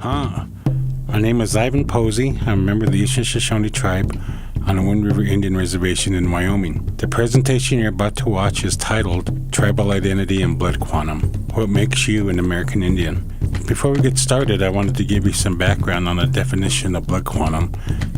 Huh. My name is Ivan Posey. I'm a member of the Eastern Shoshone tribe on the Wind River Indian Reservation in Wyoming. The presentation you're about to watch is titled Tribal Identity and Blood Quantum, What Makes You an American Indian? Before we get started, I wanted to give you some background on the definition of blood quantum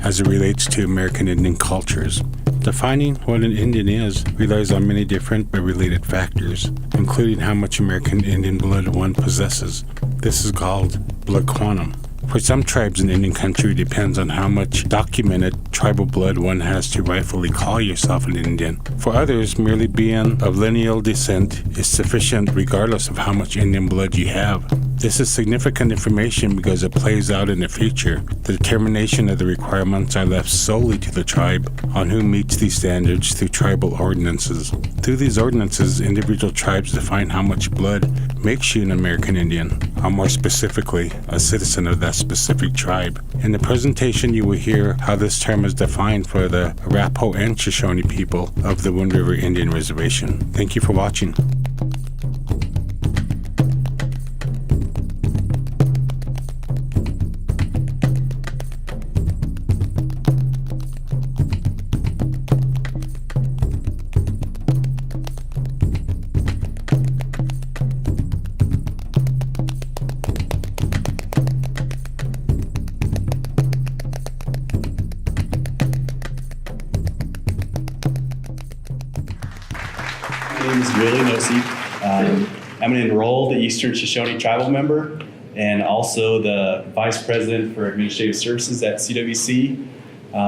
as it relates to American Indian cultures. Defining what an Indian is relies on many different but related factors, including how much American Indian blood one possesses. This is called blood quantum. For some tribes in Indian country, it depends on how much documented tribal blood one has to rightfully call yourself an Indian. For others, merely being of lineal descent is sufficient regardless of how much Indian blood you have. This is significant information because it plays out in the future. The determination of the requirements are left solely to the tribe on who meets these standards through tribal ordinances. Through these ordinances, individual tribes define how much blood makes you an American Indian, or more specifically, a citizen of that specific tribe. In the presentation, you will hear how this term is defined for the Arapaho and Shoshone people of the Wind River Indian Reservation. Thank you for watching. My name is Willie, Noseep. I'm an enrolled Eastern Shoshone tribal member and also the Vice President for Administrative Services at CWC.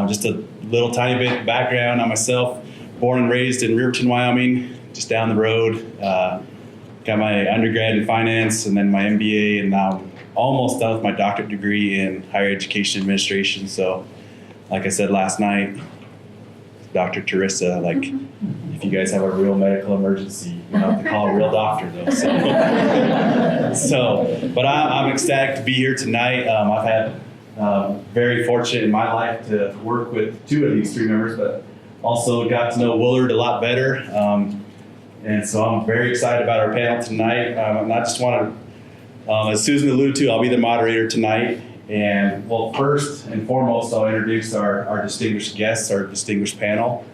Just a little tiny bit of background on myself. Born and raised in Riverton, Wyoming, just down the road. Got my undergrad in finance and then my MBA, and now I'm almost done with my doctorate degree in higher education administration. So, like I said last night, Dr. Teresa, if you guys have a real medical emergency, you don't have to call a real doctor though. But I'm ecstatic to be here tonight. I've had very fortunate in my life to work with two of these three members, but also got to know Willard a lot better. And so I'm very excited about our panel tonight. I just want to, as Susan alluded to, I'll be the moderator tonight. And well, first and foremost, I'll introduce our distinguished guests, our distinguished panel.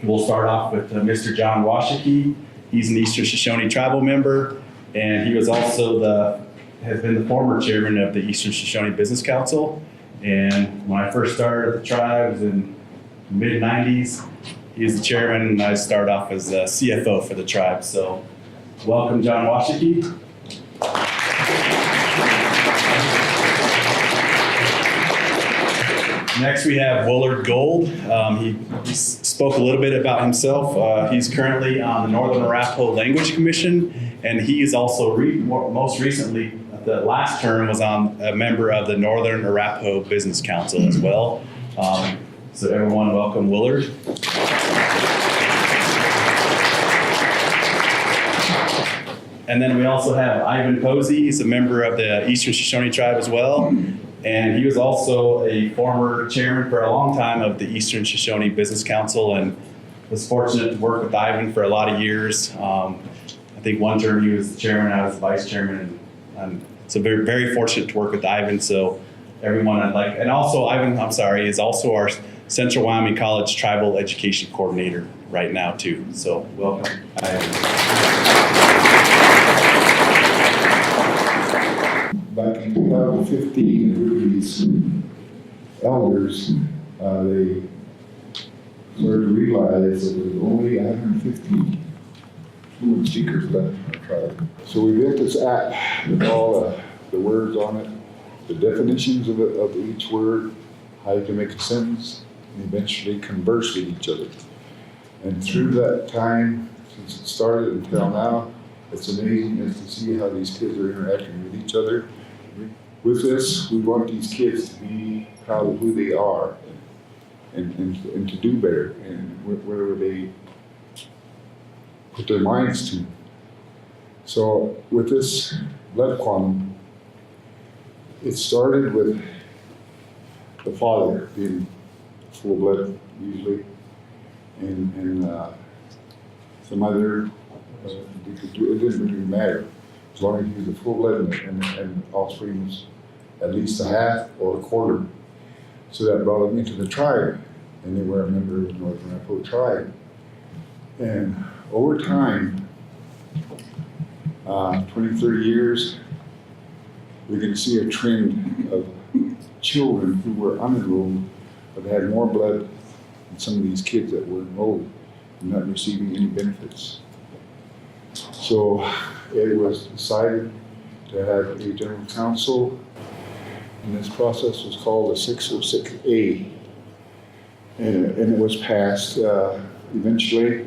We'll start off with Mr. John Washakie. He's an Eastern Shoshone tribal member, and he was also has been the former chairman of the Eastern Shoshone Business Council. And when I first started at the tribe, it was in the mid-90s. He was the chairman, and I started off as a CFO for the tribe. So welcome, John Washakie. Next, we have Willard Gould. He spoke a little bit about himself. He's currently on the Northern Arapaho Language Commission, and he is also most recently, the last term, was a member of the Northern Arapaho Business Council as well. So everyone, welcome Willard. And then we also have Ivan Posey. He's a member of the Eastern Shoshone tribe as well. And he was also a former chairman for a long time of the Eastern Shoshone Business Council, and was fortunate to work with Ivan for a lot of years. I think one term he was the chairman, I was the vice chairman, and so very, very fortunate to work with Ivan. So everyone and also Ivan, is also our Central Wyoming College Tribal Education Coordinator right now too. So welcome, Ivan. Back in 2015, these elders, they started to realize that there was only 150 fluent speakers left in our tribe. So we built this app with all the words on it, the definitions of each word, how you can make a sentence, and eventually converse with each other. And through that time, since it started until now, it's amazing to see how these kids are interacting with each other. With this, we want these kids to be proud of who they are and to do better, and whatever they put their minds to. So with this blood quantum, it started with the father being full blood usually, and some other, it didn't really matter. as long as he was a full blood and offspring was at least a half or a quarter. So that brought them into the tribe, and they were a member of the North Arapaho tribe. And over time, 20, 30 years, we're going to see a trend of children who were unenrolled but had more blood than some of these kids that were enrolled and not receiving any benefits. So it was decided to have a general council, and this process was called the 606A. And it was passed eventually,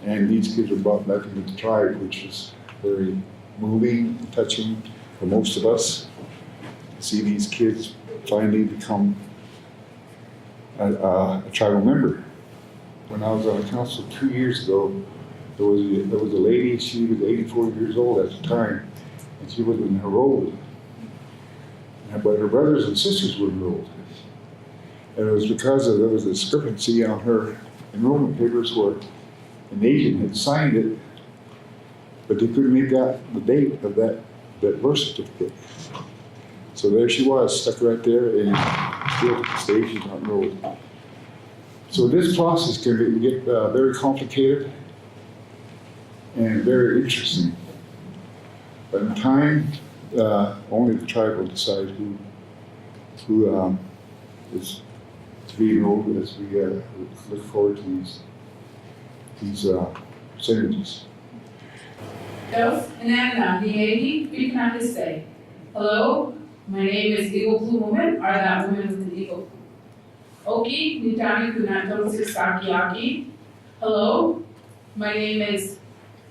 and these kids were brought back into the tribe, which was very moving and touching for most of us to see these kids finally become a tribal member. When I was on the council 2 years ago, there was a lady, she was 84 years old at the time, and she wasn't enrolled. But her brothers and sisters were enrolled. And it was because there was a discrepancy on her enrollment papers where an agent had signed it, but they couldn't make out the date of that birth certificate. So there she was, stuck right there, and still at the stage she's not enrolled. So this process can get very complicated and very interesting. But in time, only the tribe will decide who is to be enrolled as we look forward to these percentages. Dos, Ananda, Diegi, Pikanatise. Hello, my name is Eagle Blue Woman, or that woman with an eagle. Oki, Nitani Kunato Sakiaki. Hello, my name is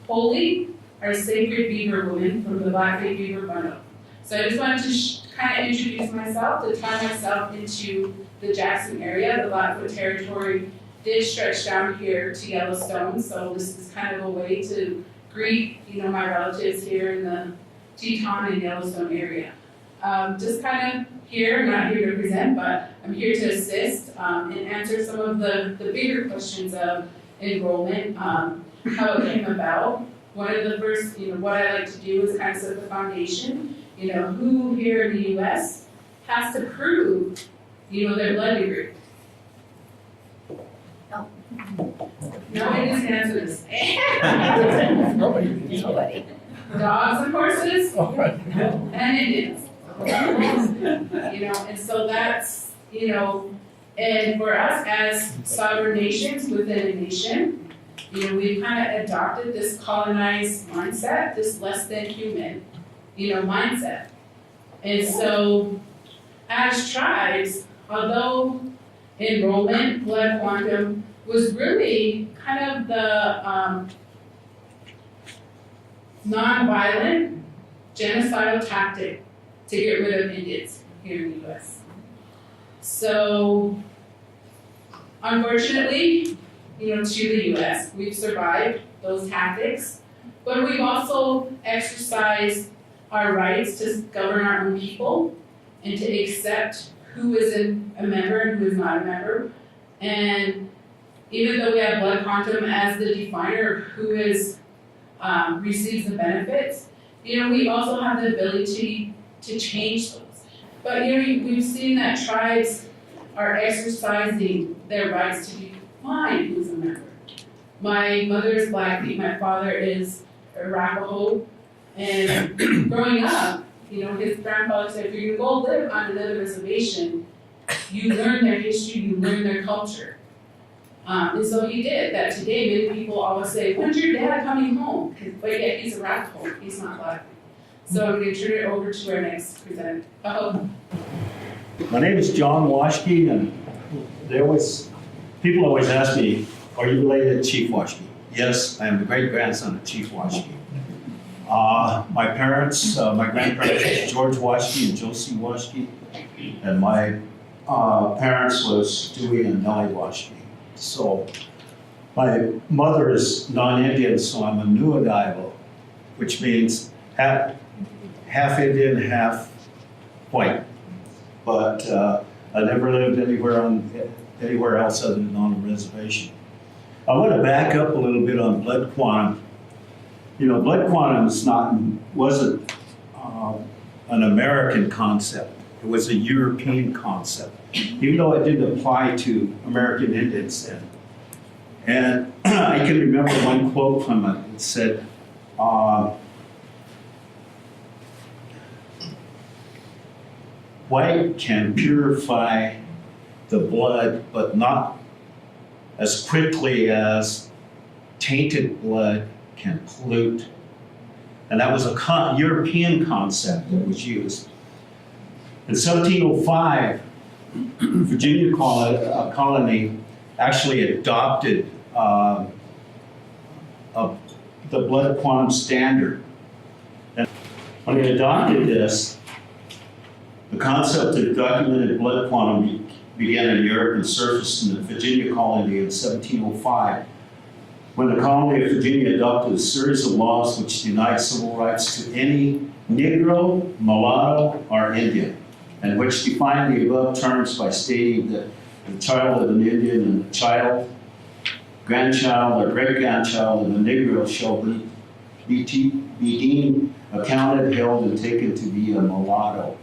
Holy, our sacred beaver woman from the Blackfeet Beaver Bundle. So I just wanted to kind of introduce myself, to tie myself into the Jackson area. The Blackfoot territory did stretch down here to Yellowstone, so this is kind of a way to greet, my relatives here in the Teton and Yellowstone area. Just kind of here, not here to present, but I'm here to assist and answer some of the bigger questions of enrollment, how it came about. One of the first, what I like to do is kind of set the foundation. Who here in the U.S. has to prove, their blood degree? Nobody can answer this. Nobody. Dogs and horses, and Indians. And so that's, and for us as sovereign nations within a nation, we've kind of adopted this colonized mindset, this less than human, mindset. And so as tribes, although enrollment, blood quantum, was really kind of the non-violent genocidal tactic to get rid of Indians here in the U.S. So, unfortunately, to the U.S., we've survived those tactics, but we've also exercised our rights to govern our own people and to accept who is a member and who is not a member. And even though we have blood quantum as the definer of who is receives the benefits, we also have the ability to change those. But we've seen that tribes are exercising their rights to define who's a member. My mother is Blackfeet, my father is Arapaho, and growing up, his grandfather said, if you're gonna go live on another reservation, you learn their history, you learn their culture. And so he did that. Today, many people always say, when's your dad coming home? But yet he's Arapaho, he's not Blackfeet. So I'm going to turn it over to our next presenter. My name is John Washakie, and people always ask me, are you related to Chief Washakie? Yes, I am the great-grandson of Chief Washakie. My grandparents were George Washakie and Josie Washakie, and my parents was Dewey and Nellie Washakie. So my mother is non-Indian, so I'm a Nuadaibo, which means half Indian, half white. But I never lived anywhere else other than on a reservation. I want to back up a little bit on blood quantum. blood quantum wasn't an American concept. It was a European concept, even though it didn't apply to American Indians then. And I can remember one quote from it. It said, white can purify the blood, but not as quickly as tainted blood can pollute. And that was a European concept that was used. In 1705, Virginia colony actually adopted the blood quantum standard. And when they adopted this, the concept of documented blood quantum began in Europe and surfaced in the Virginia colony in 1705, when the colony of Virginia adopted a series of laws which denied civil rights to any Negro, mulatto, or Indian, and which defined the above terms by stating that the child of an Indian and the child, grandchild, or great-grandchild of a Negro shall be deemed, accounted, held, and taken to be a mulatto.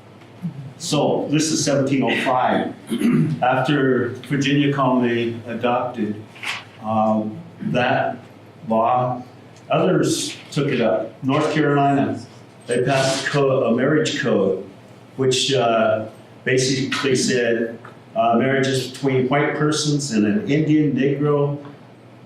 So this is 1705. After Virginia colony adopted that law, others took it up. North Carolina, they passed a marriage code, which basically said marriages between white persons and an Indian,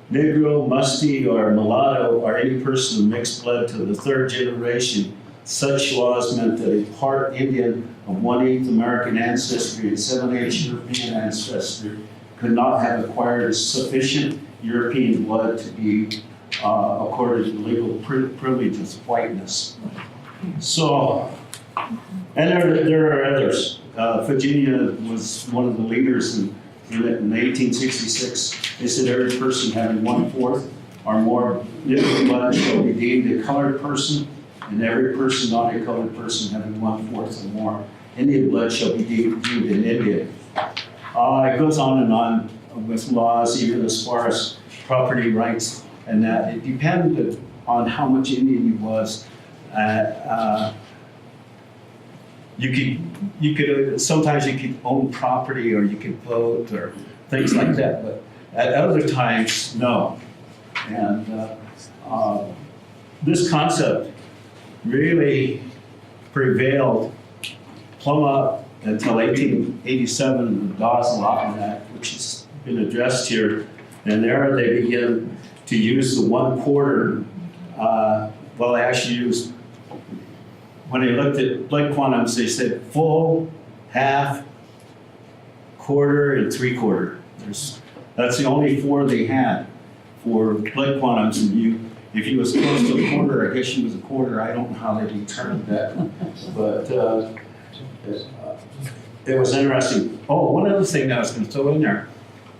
Negro, Musty, or mulatto, or any person of mixed blood to the third generation. Such laws meant that a part Indian of 1/8 American ancestry and 7/8 European ancestry could not have acquired sufficient European blood to be accorded the legal privilege of whiteness. So, and there are others. Virginia was one of the leaders in 1866. They said every person having 1/4 or more Negro blood shall be deemed a colored person, and every person not a colored person having 1/4 or more Indian blood shall be deemed an Indian. It goes on and on with laws, even as far as property rights, and that it depended on how much Indian you was. You could sometimes you could own property, or you could vote, or things like that. But at other times, no. And this concept really prevailed plumb up until 1887, the Dawes Allotment Act, which has been addressed here. And there they began to use the 1/4. Well, they actually used, when they looked at blood quantums, they said full, half, quarter, and 3/4. That's the only 4 they had for blood quantums. And if you was close to a quarter, I guess you was a quarter. I don't know how they determined that, but it was interesting. Oh, one other thing that I was going to throw in there.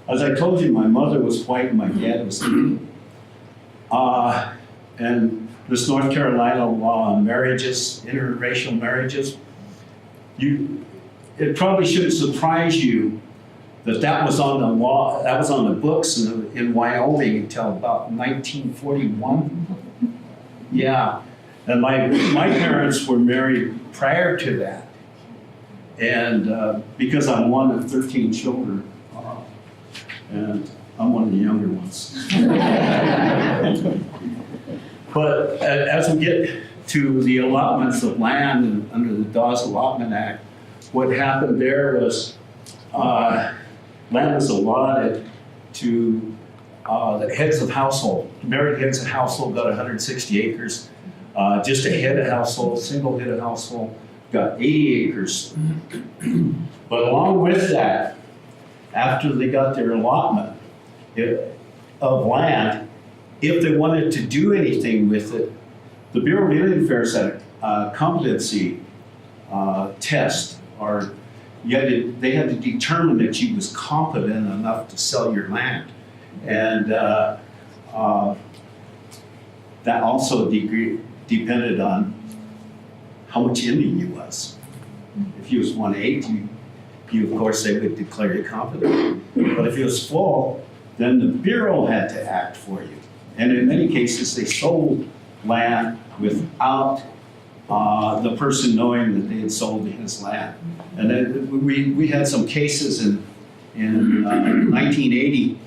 As I told you, my mother was white and my dad was Indian. And this North Carolina law on marriages, interracial marriages, it probably shouldn't surprise you that was on the law, that was on the books in Wyoming until about 1941. Yeah, and my parents were married prior to that. And because I'm one of 13 children, and I'm one of the younger ones. But as we get to the allotments of land under the Dawes Allotment Act, what happened there was land was allotted to the heads of household. Married heads of household got 160 acres. Just a head of household, single head of household, got 80 acres. But along with that, after they got their allotment of land, if they wanted to do anything with it, the Bureau of Indian Affairs had a competency test, or they had to determine that you was competent enough to sell your land. And that also depended on how much Indian you was. If you was 1/8, you of course they would declare you competent. But if you was full, then the Bureau had to act for you. And in many cases, they sold land without the person knowing that they had sold his land. And then we had some cases in 1980,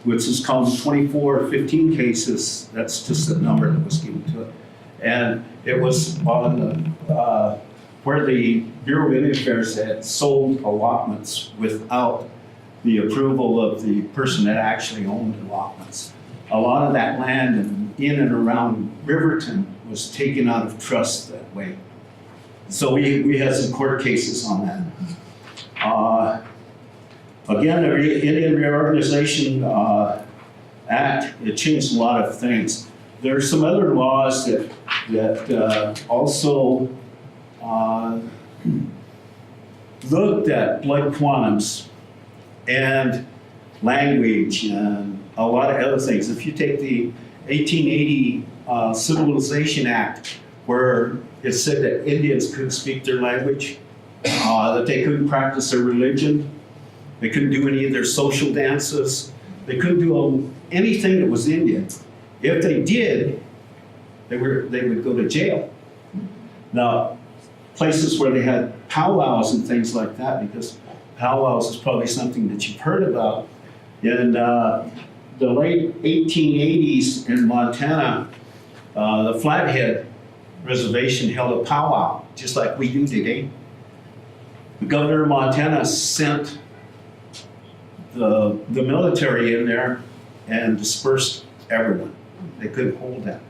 which is called 2415 cases. That's just the number that was given to it. And it was on where the Bureau of Indian Affairs had sold allotments without the approval of the person that actually owned allotments. A lot of that land in and around Riverton was taken out of trust that way. So we had some court cases on that. Again, the Indian Reorganization Act, it changed a lot of things. There are some other laws that also looked at blood quantums and language and a lot of other things. If you take the 1880 Civilization Act, where it said that Indians couldn't speak their language, that they couldn't practice their religion, they couldn't do any of their social dances, they couldn't do anything that was Indian. If they did, they would go to jail. Now, places where they had powwows and things like that, because powwows is probably something that you've heard about. In the late 1880s in Montana, the Flathead Reservation held a powwow, just like we do today. The governor of Montana sent the military in there and dispersed everyone. They couldn't hold that.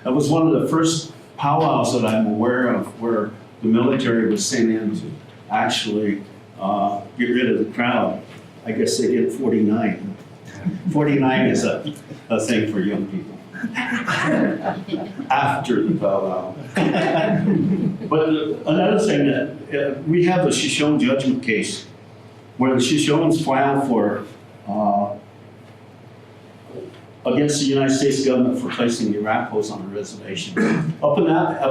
That was one of the first powwows that I'm aware of where the military was sent in to actually get rid of the crowd. I guess they did 49. 49 is a thing for young people. After the powwow. But another thing that we have the Shoshone judgment case where the Shoshones filed for against the United States government for placing the Arapahos on the reservation. Up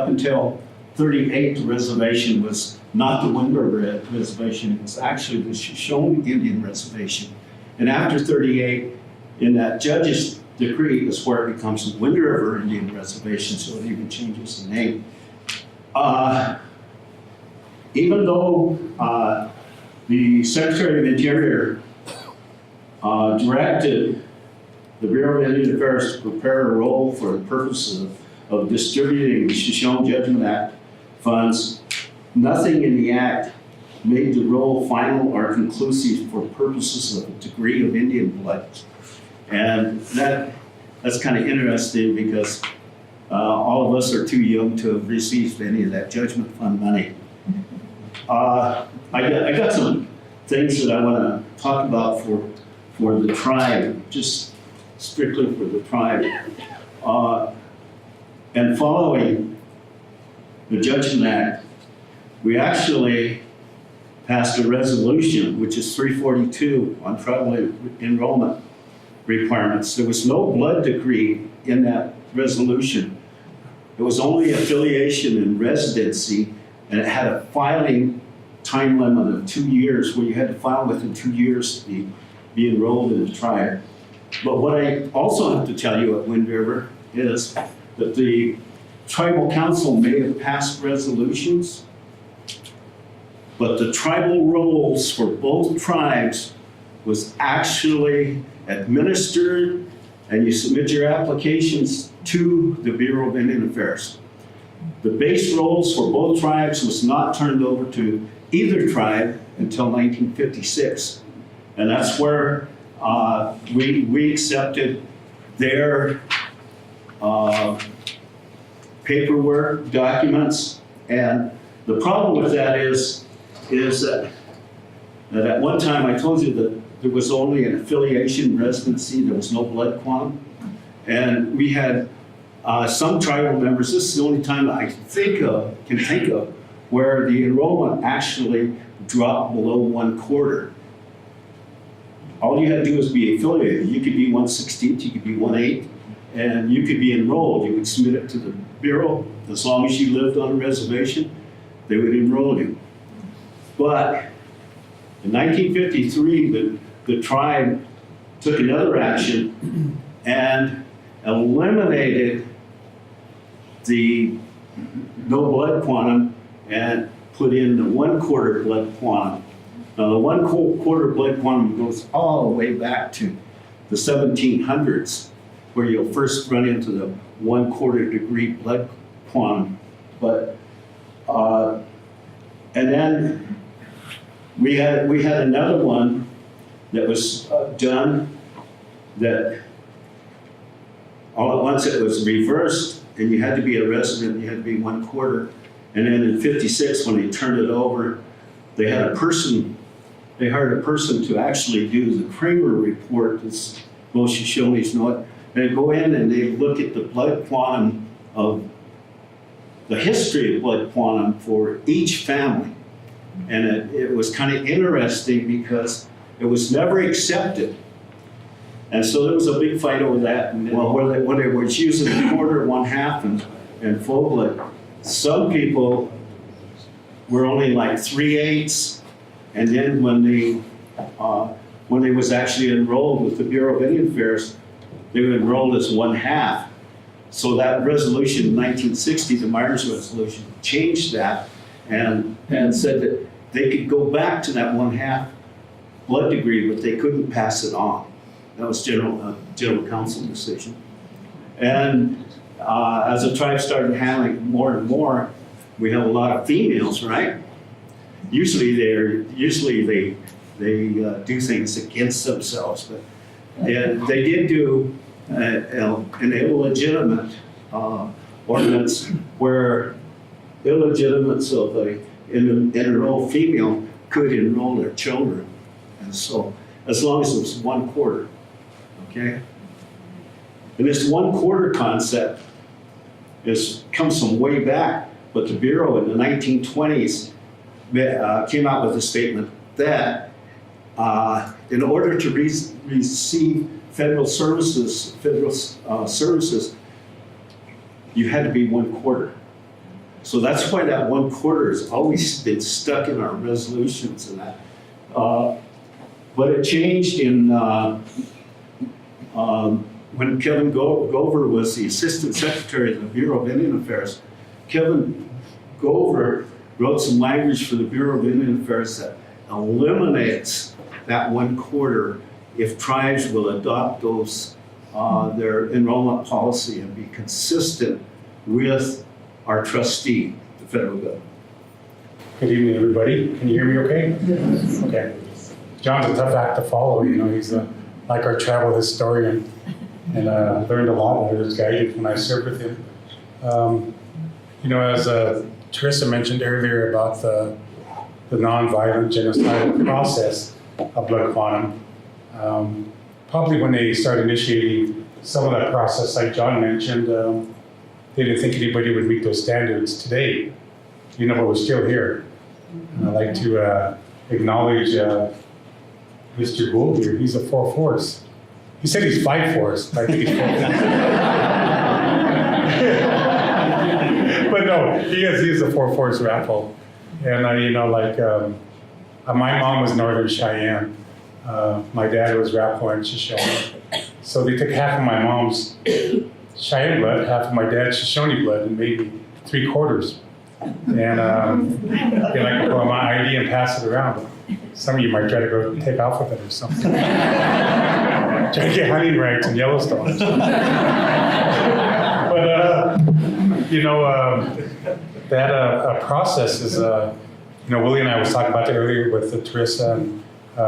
until 38, the reservation was not the Wind River Reservation, it was actually the Shoshone Indian Reservation. And after 38, in that judge's decree is where it becomes the Wind River Indian Reservation, so it even changes the name. Even though the Secretary of Interior directed the Bureau of Indian Affairs to prepare a roll for the purposes of distributing the Shoshone Judgment Act funds, nothing in the act made the roll final or conclusive for purposes of a degree of Indian blood. And that's kind of interesting because all of us are too young to have received any of that judgment fund money. I got some things that I want to talk about for the tribe, just strictly for the tribe. And following the Judgment Act, we actually passed a resolution, which is 342 on tribal enrollment requirements. There was no blood decree in that resolution. It was only affiliation and residency, and it had a filing time limit of 2 years, where you had to file within 2 years to be enrolled in the tribe. But what I also have to tell you at Wind River is that the tribal council may have passed resolutions, but the tribal rolls for both tribes was actually administered, and you submit your applications to the Bureau of Indian Affairs. The base rolls for both tribes was not turned over to either tribe until 1956. And that's where we accepted their paperwork, documents, and the problem with that is that at one time I told you that there was only an affiliation residency, there was no blood quantum, and we had some tribal members. This is the only time I can think of where the enrollment actually dropped below 1/4. All you had to do was be affiliated. You could be 1/16, you could be 1/8, and you could be enrolled. You would submit it to the Bureau. As long as you lived on a reservation, they would enroll you. But in 1953, the tribe took another action and eliminated the no blood quantum and put in the 1/4 blood quantum. Now the 1/4 blood quantum goes all the way back to the 1700s, where you'll first run into the 1/4 degree blood quantum. But and then we had another one that was done that all at once it was reversed, and you had to be a resident, you had to be 1/4. And then in '56, when they turned it over, they hired a person to actually do the Kramer report, as most Shoshones know it. They go in and they look at the blood quantum of the history of blood quantum for each family. And it was kind of interesting because it was never accepted. And so there was a big fight over that. And well, when they were using 1/4, 1/2, and full blood, some people were only like 3/8. And then when they was actually enrolled with the Bureau of Indian Affairs, they were enrolled as 1/2. So that resolution in 1960, the Myers Resolution, changed that and said that they could go back to that 1/2 blood degree, but they couldn't pass it on. That was general council decision. And as the tribe started handling more and more, we have a lot of females, right? Usually they do things against themselves, but they did do an illegitimate ordinance where illegitimates of an enrolled female could enroll their children. And so, as long as it was 1/4, okay? And this 1/4 concept comes from way back, but the Bureau in the 1920s came out with a statement that in order to receive federal services, you had to be 1/4. So that's why that 1/4 has always been stuck in our resolutions and that. But it changed in when Kevin Gover was the Assistant Secretary of the Bureau of Indian Affairs. Kevin Gover wrote some language for the Bureau of Indian Affairs that eliminates that 1/4 if tribes will adopt their enrollment policy and be consistent with our trustee, the federal government. Good evening, everybody. Can you hear me okay? Yes. Okay. John's a tough act to follow. You know, he's like our travel historian, and learned a lot under his guidance when I served with him. You know, as Teresa mentioned earlier about the nonviolent genocidal process of blood quantum, probably when they started initiating some of that process, like John mentioned, they didn't think anybody would meet those standards today. You know, but we're still here. And I'd like to acknowledge Mr. Gould here. He's a 4/4. He said he's 5/4, but I think he's 4/4. But no, he is a 4/4 Arapaho. And you know, like my mom was Northern Cheyenne. My dad was Arapaho and Shoshone. So they took half of my mom's Cheyenne blood, half of my dad's Shoshone blood, and made me 3/4. And they like to pull out my ID and pass it around. Some of you might try to go take off with it or something. Try to get hunting rights in Yellowstone or something. But, you know, that process is, you know, Willie and I was talking about that earlier with Teresa and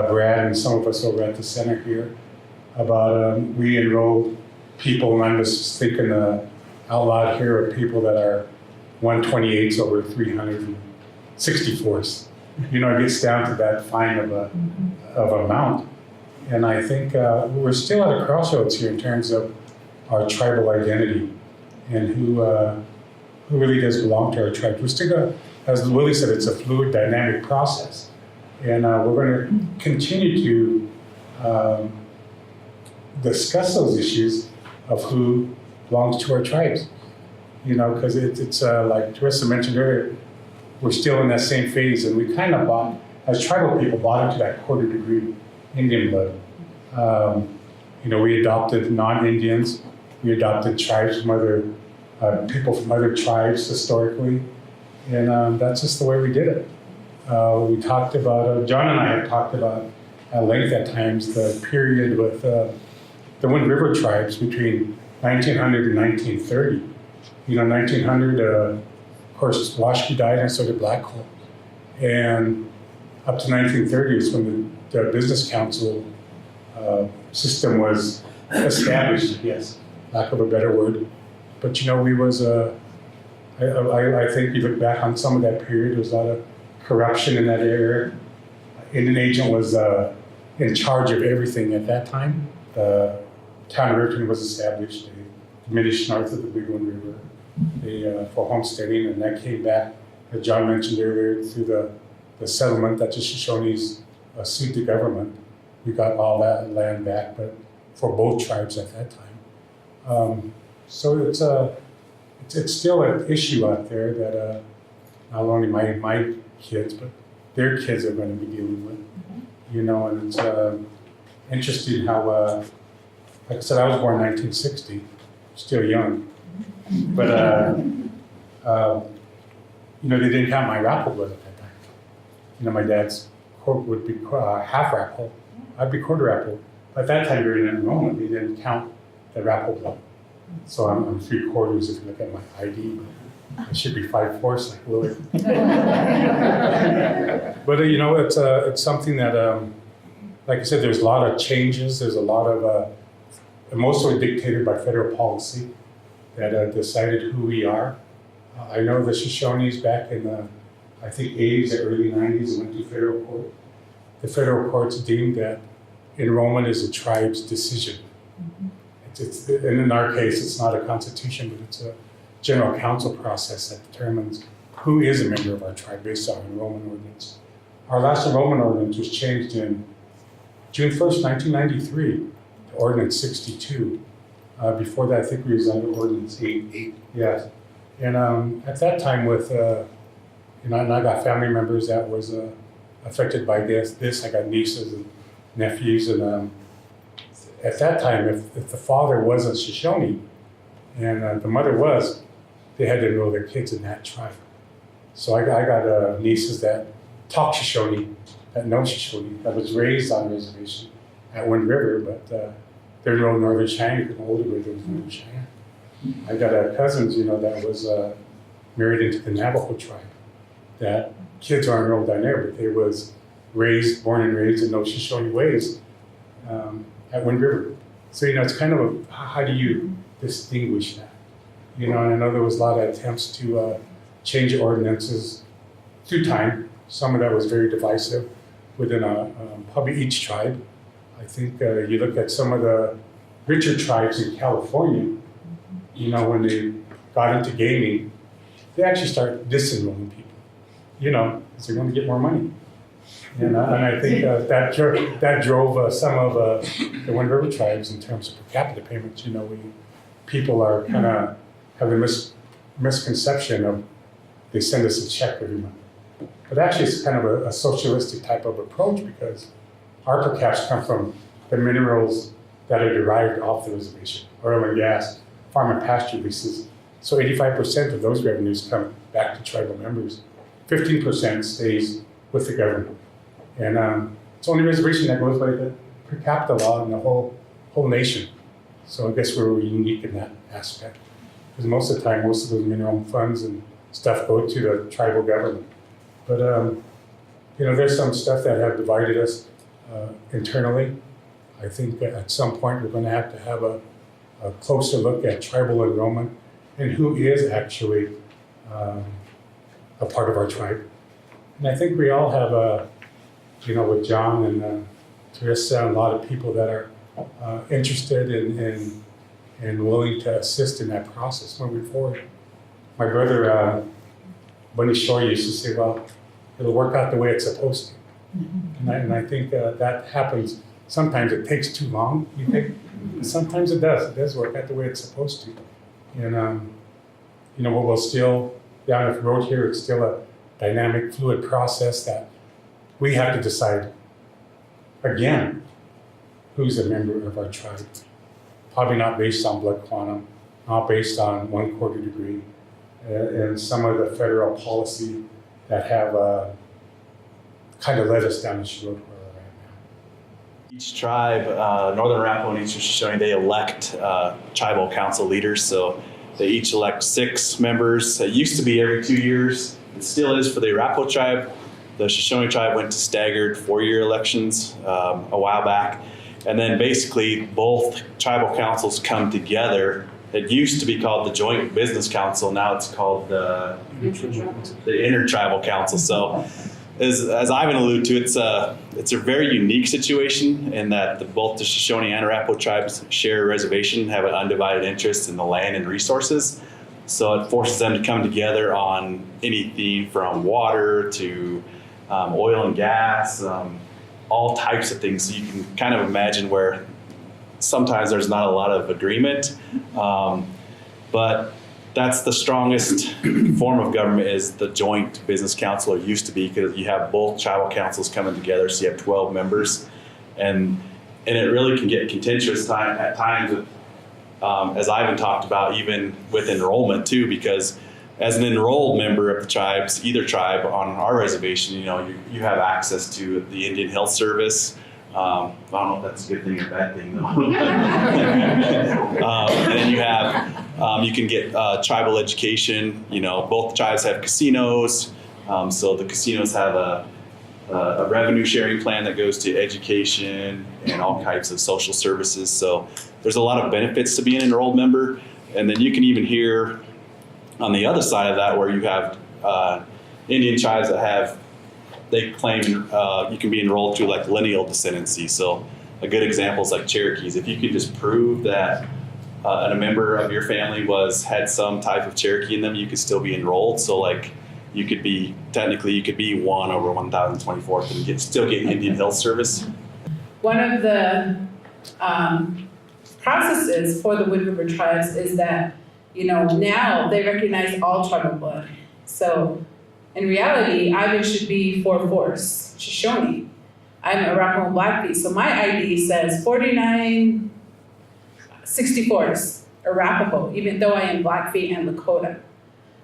Brad and some of us over at the center here about we enrolled people, and I'm just thinking out loud here of people that are 128s over 364s. You know, it gets down to that fine of amount. And I think we're still at a crossroads here in terms of our tribal identity and who really does belong to our tribe. We're still going to, as Willie said, it's a fluid, dynamic process. And we're going to continue to discuss those issues of who belongs to our tribes. You know, because it's like Teresa mentioned earlier, we're still in that same phase, and we kind of as tribal people, bought into that 1/4 degree Indian blood. You know, we adopted non-Indians, we adopted tribes from other people from other tribes historically, and that's just the way we did it. We talked about, John and I have talked about at length at times the period with the Wind River tribes between 1900 and 1930. 1900, of course, Washakie died and so did Black Hole. And up to 1930 is when the business council system was established, yes, lack of a better word. But we was, I think you look back on some of that period, there was a lot of corruption in that area. Indian agent was in charge of everything at that time. The town of Riverton was established, they diminished north of the Big Wind River for homesteading, and that came back, as John mentioned earlier, through the settlement that the Shoshones sued the government. We got all that land back, but for both tribes at that time. So it's still an issue out there that not only my kids, but their kids are going to be dealing with. And it's interesting how, like I said, I was born in 1960, still young, but they didn't count my Arapaho blood at that time. My dad's would be half Arapaho, I'd be quarter Arapaho. At that time during enrollment, they didn't count the Arapaho blood. So I'm 3/4 if you look at my ID. I should be 5/4 like Willard. But it's something that, like I said, there's a lot of changes. There's a lot of, mostly dictated by federal policy that decided who we are. I know the Shoshones back in the, I think 80s or early 90s went to federal court. The federal courts deemed that enrollment is a tribe's decision. And in our case, it's not a constitution, but it's a general council process that determines who is a member of our tribe based on enrollment ordinance. Our last enrollment ordinance was changed in June 1st, 1993, to Ordinance 62. Before that, I think we was under Ordinance 8. Yes. And at that time with, and I got family members that was affected by this. I got nieces and nephews, and at that time, if the father wasn't Shoshone and the mother was, they had to enroll their kids in that tribe. So I got nieces that talk Shoshone, that know Shoshone, that was raised on the reservation at Wind River, but they're enrolled in Northern Cheyenne because my older brother was Northern Cheyenne. I got cousins, that was married into the Navajo tribe. That kids aren't enrolled down there, but they was born and raised in those Shoshone ways at Wind River. So, it's kind of how do you distinguish that? And I know there was a lot of attempts to change ordinances through time. Some of that was very divisive within probably each tribe. I think you look at some of the richer tribes in California, when they got into gaming, they actually started disenrolling people, because they want to get more money. And I think that drove some of the Wind River tribes in terms of per capita payments. People are kind of have a misconception of they send us a check every month. But actually it's kind of a socialistic type of approach because our per caps come from the minerals that are derived off the reservation, oil and gas, farm and pasture leases. So 85% of those revenues come back to tribal members. 15% stays with the government. And it's only reservation that goes by the per capita law in the whole nation. So I guess we're unique in that aspect. Because most of the time, most of those mineral funds and stuff go to the tribal government. But there's some stuff that have divided us internally. I think at some point we're going to have a closer look at tribal enrollment and who is actually a part of our tribe. And I think we all have with John and Teresa and a lot of people that are interested and willing to assist in that process moving forward. My brother, Bunny Shore, used to say, well, it'll work out the way it's supposed to. And I think that happens. Sometimes it takes too long, you think. Sometimes it does. It does work out the way it's supposed to. And, we'll still, down the road here, it's still a dynamic, fluid process that we have to decide, again, who's a member of our tribe. Probably not based on blood quantum, based on 1/4 degree, and some of the federal policy that have kind of led us down this road where we're at now. Each tribe, Northern Arapaho and Eastern Shoshone, they elect tribal council leaders. So they each elect 6 members. It used to be every 2 years. It still is for the Arapaho tribe. The Shoshone tribe went to staggered 4-year elections a while back. And then basically both tribal councils come together. It used to be called the Joint Business Council. Now it's called the Intertribal Council. So as Ivan alluded to, it's a very unique situation in that both the Shoshone and Arapaho tribes share a reservation, have an undivided interest in the land and resources. So it forces them to come together on anything from water to oil and gas, all types of things. So you can kind of imagine where sometimes there's not a lot of agreement, but that's the strongest form of government is the joint business council, or used to be, because you have both tribal councils coming together, so you have 12 members, and it really can get contentious at times with, as Ivan talked about, even with enrollment too, because as an enrolled member of the tribes, either tribe on our reservation, you have access to the Indian Health Service. I don't know if that's a good thing or a bad thing though. And then you have, you can get tribal education. Both tribes have casinos. So the casinos have a revenue sharing plan that goes to education and all types of social services. So there's a lot of benefits to being an enrolled member. And then you can even hear on the other side of that where you have Indian tribes that they claim you can be enrolled through like lineal descendancy. So a good example is like Cherokees. If you could just prove that a member of your family had some type of Cherokee in them, you could still be enrolled. So like you could be 1 over 1,024th and still get Indian Health Service. One of the processes for the Wood River tribes is that, now they recognize all tribal blood. So in reality, Ivan should be 4/4 Shoshone. I'm Arapaho and Blackfeet, so my ID says 49 64 Arapaho, even though I am Blackfeet and Lakota.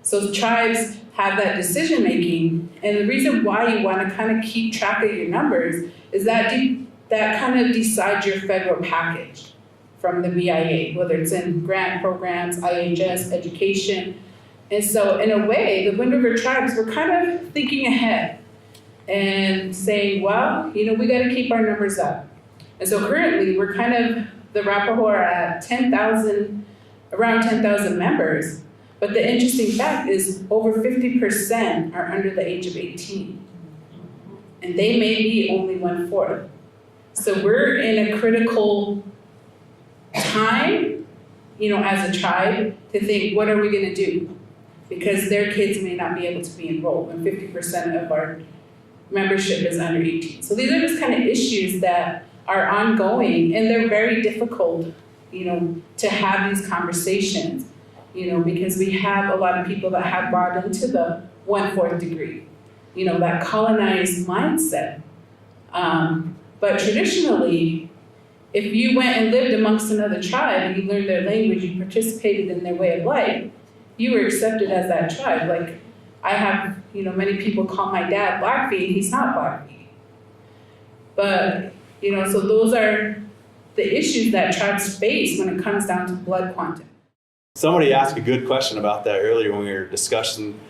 So tribes have that decision making, and the reason why you want to kind of keep track of your numbers is that kind of decides your federal package from the BIA, whether it's in grant programs, IHS, education. And so in a way, the Wind River tribes were kind of thinking ahead and saying, well, we got to keep our numbers up. And so currently the Arapaho are at around 10,000 members. But the interesting fact is over 50% are under the age of 18. And they may be only 1/4. So we're in a critical time, as a tribe to think, what are we going to do? Because their kids may not be able to be enrolled, and 50% of our membership is under 18. So these are just kind of issues that are ongoing, and they're very difficult, to have these conversations, because we have a lot of people that have bought into the 1/4 degree, that colonized mindset. But traditionally, if you went and lived amongst another tribe and you learned their language, you participated in their way of life, you were accepted as that tribe. Like I have, many people call my dad Blackfeet, he's not Blackfeet. But, so those are the issues that tribes face when it comes down to blood quantum. Somebody asked a good question about that earlier when we were discussing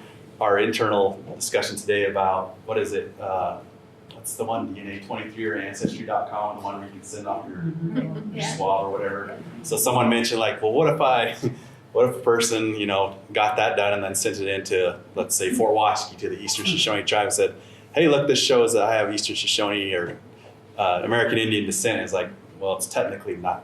our internal discussion today about, what is it? What's the one, DNA23 or Ancestry.com, the one where you can send off your swab or whatever. So someone mentioned like, well, what if a person, got that done and then sent it into, let's say, Fort Washakie to the Eastern Shoshone tribe and said, hey, look, this shows that I have Eastern Shoshone or American Indian descent. It's like, well, it's technically not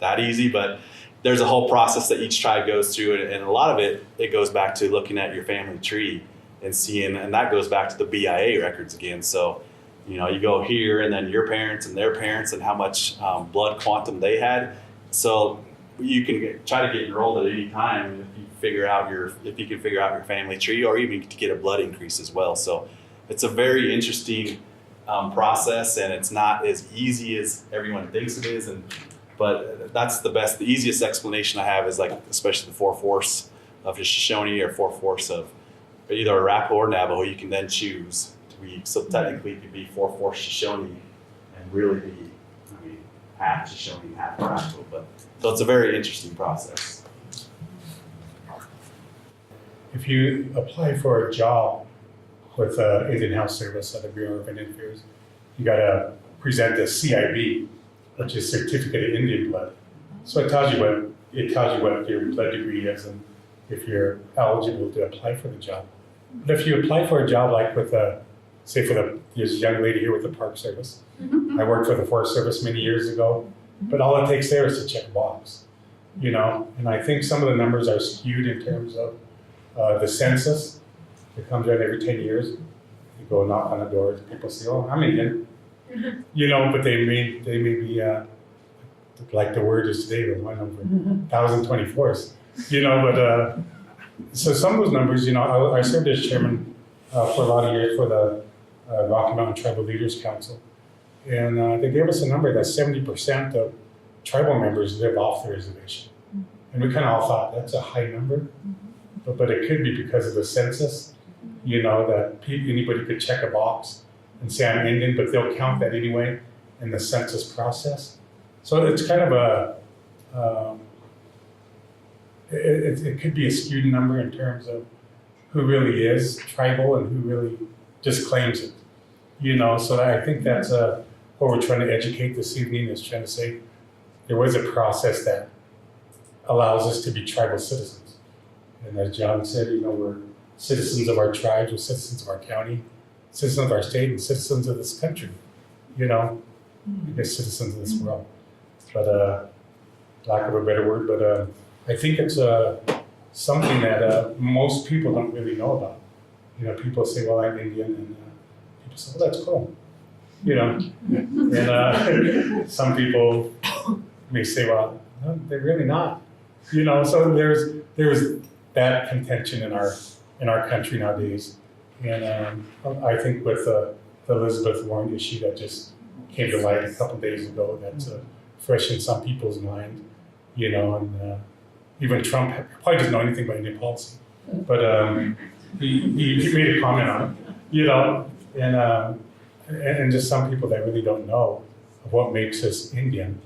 that easy, but there's a whole process that each tribe goes through, and a lot of it goes back to looking at your family tree and seeing, and that goes back to the BIA records again. So, you go here and then your parents and their parents and how much blood quantum they had. So you can try to get enrolled at any time if you can figure out your family tree, or even to get a blood increase as well. So it's a very interesting process, and it's not as easy as everyone thinks it is. And But that's the easiest explanation I have is like, especially the 4/4 of the Shoshone or 4/4 of either Arapaho or Navajo, you can then choose to be, so technically you could be 4/4 Shoshone and really be, I mean, half Shoshone, half Arapaho. But so it's a very interesting process. If you apply for a job with Indian Health Service at the Bureau of Indian Affairs, you gotta present a CIB, which is Certificate of Indian Blood. So it tells you what your blood degree is and if you're eligible to apply for the job. But if you apply for a job like with there's a young lady here with the Park Service. I worked for the Forest Service many years ago, but all it takes there is to check a box, you know? And I think some of the numbers are skewed in terms of the census. It comes out every 10 years. You go knock on the door, people say, oh, I'm Indian. You know, but they may be, like the word is today, the one over 1,024s. You know, but, so some of those numbers, you know, I served as chairman for a lot of years for the Rocky Mountain Tribal Leaders Council. And they gave us a number that 70% of tribal members live off the reservation. And we kind of all thought that's a high number, but it could be because of the census, you know, that anybody could check a box and say I'm Indian, but they'll count that anyway in the census process. So it's kind of it could be a skewed number in terms of who really is tribal and who really just claims it. You know, so I think that's what we're trying to educate this evening, is trying to say there was a process that allows us to be tribal citizens. And as John said, you know, we're citizens of our tribes, we're citizens of our county, citizens of our state, and citizens of this country. You know, I guess citizens of this world. But lack of a better word, but I think it's something that most people don't really know about. You know, people say, well, I'm Indian, and people say, well, that's cool. You know, and some people may say, well, no, they're really not. You know, so there's that contention in our country nowadays. And I think with the Elizabeth Warren issue that just came to light a couple days ago, that's fresh in some people's mind, you know, and even Trump probably doesn't know anything about Indian policy, but he made a comment on it, you know, and just some people that really don't know of what makes us Indian,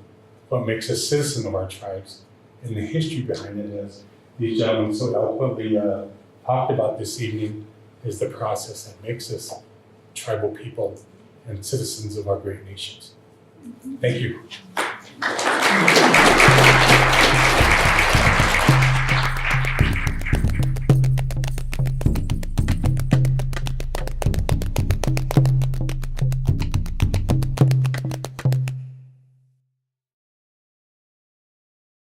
what makes us citizen of our tribes, and the history behind it, as these gentlemen so eloquently talked about this evening, is the process that makes us tribal people and citizens of our great nations. Thank you.